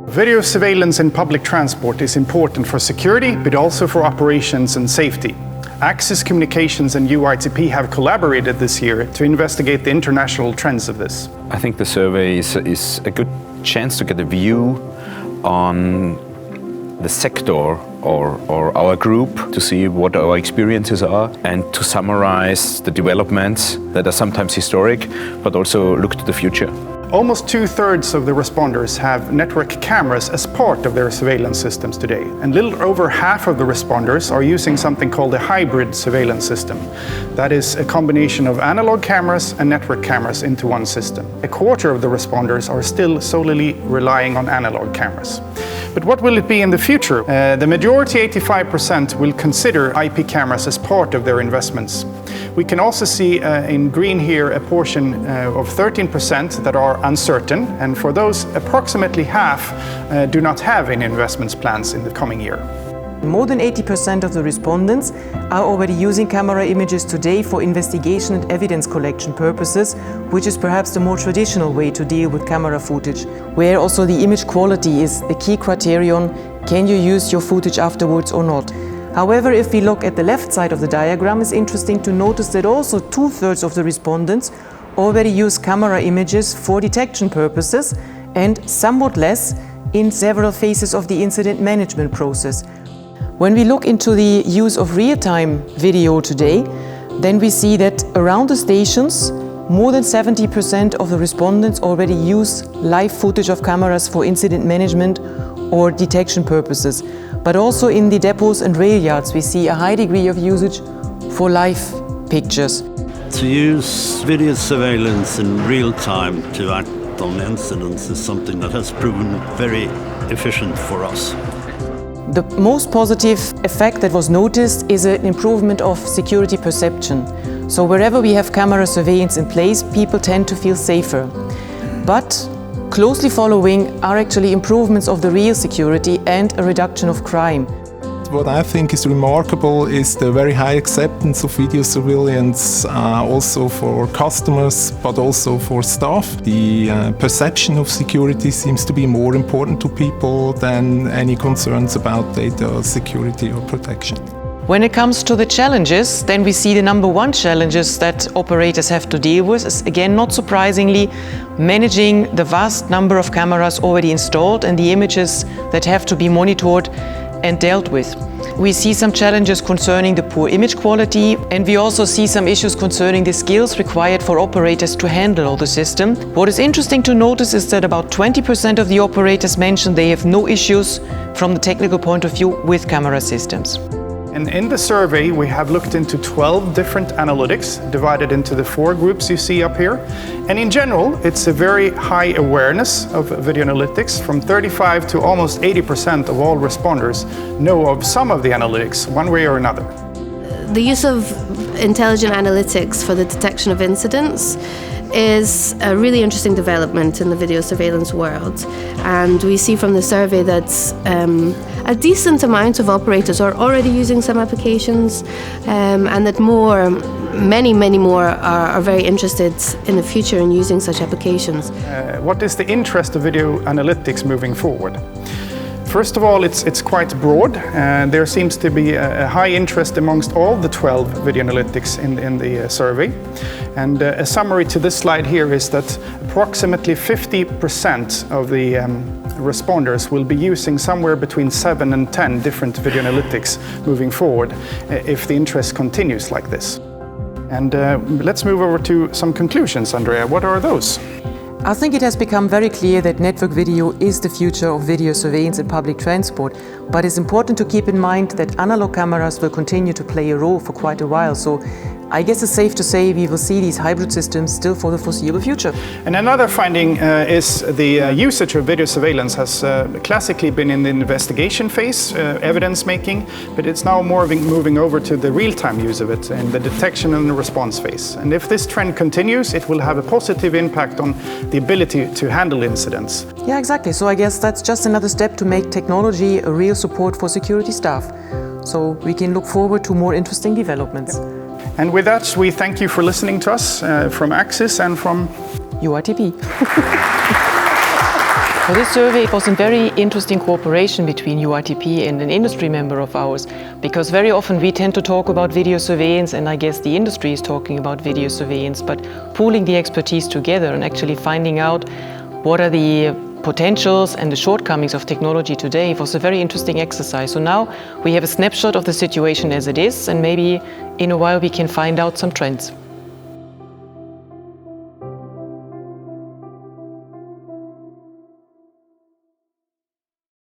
Video surveillance in public transport is important for security, but also for operations and safety. Axis Communications and UITP have collaborated this year to investigate the international trends of this. I think the survey is a good chance to get a view on the sector or our group, to see what our experiences are and to summarize the developments that are sometimes historic, but also look to the future. Almost 2/3 of the responders have network cameras as part of their surveillance systems today, and little over half of the responders are using something called a hybrid surveillance system. That is a combination of analog cameras and network cameras into one system. A quarter of the responders are still solely relying on analog cameras. But what will it be in the future? The majority, 85%, will consider IP cameras as part of their investments. We can also see in green here a portion of 13% that are uncertain, and for those, approximately half do not have any investments plans in the coming year. More than 80% of the respondents are already using camera images today for investigation and evidence collection purposes, which is perhaps the more traditional way to deal with camera footage, where also the image quality is the key criterion. Can you use your footage afterwards or not? However, if we look at the left side of the diagram, it's interesting to notice that also 2/3 of the respondents already use camera images for detection purposes and somewhat less in several phases of the incident management process. When we look into the use of real-time video today, then we see that around the stations, more than 70% of the respondents already use live footage of cameras for incident management or detection purposes. But also in the depots and rail yards, we see a high degree of usage for live pictures. To use video surveillance in real time to act on incidents is something that has proven very efficient for us. The most positive effect that was noticed is an improvement of security perception. So wherever we have camera surveillance in place, people tend to feel safer. But closely following are actually improvements of the real security and a reduction of crime. What I think is remarkable is the very high acceptance of video surveillance, also for customers, but also for staff. The perception of security seems to be more important to people than any concerns about data security or protection. When it comes to the challenges, then we see the number one challenges that operators have to deal with is, again, not surprisingly, managing the vast number of cameras already installed and the images that have to be monitored and dealt with. We see some challenges concerning the poor image quality, and we also see some issues concerning the skills required for operators to handle all the system. What is interesting to notice is that about 20% of the operators mentioned they have no issues from the technical point of view with camera systems. And in the survey, we have looked into 12 different analytics divided into the 4 groups you see up here. And in general, it's a very high awareness of video analytics. From 35 to almost 80% of all responders know of some of the analytics, one way or another. The use of intelligent analytics for the detection of incidents is a really interesting development in the video surveillance world, and we see from the survey that a decent amount of operators are already using some applications, and that many more are very interested in the future in using such applications. What is the interest of video analytics moving forward? First of all, it's quite broad, and there seems to be a high interest amongst all the 12 video analytics in the survey. And a summary to this slide here is that approximately 50% of the responders will be using somewhere between 7 and 10 different video analytics moving forward if the interest continues like this. And let's move over to some conclusions, Andrea. What are those? I think it has become very clear that network video is the future of video surveillance in public transport, but it's important to keep in mind that analog cameras will continue to play a role for quite a while. So I guess it's safe to say we will see these hybrid systems still for the foreseeable future. And another finding is the usage of video surveillance has classically been in the investigation phase, evidence making, but it's now moving over to the real-time use of it in the detection and the response phase. And if this trend continues, it will have a positive impact on the ability to handle incidents. Yeah, exactly. So I guess that's just another step to make technology a real support for security staff. So we can look forward to more interesting developments. Yeah. And with that, we thank you for listening to us from Axis and from UITP. For this survey, it was a very interesting cooperation between UITP and an industry member of ours, because very often we tend to talk about video surveillance, and I guess the industry is talking about video surveillance, but pooling the expertise together and actually finding out what are the potentials and the shortcomings of technology today was a very interesting exercise. So now we have a snapshot of the situation as it is, and maybe in a while we can find out some trends.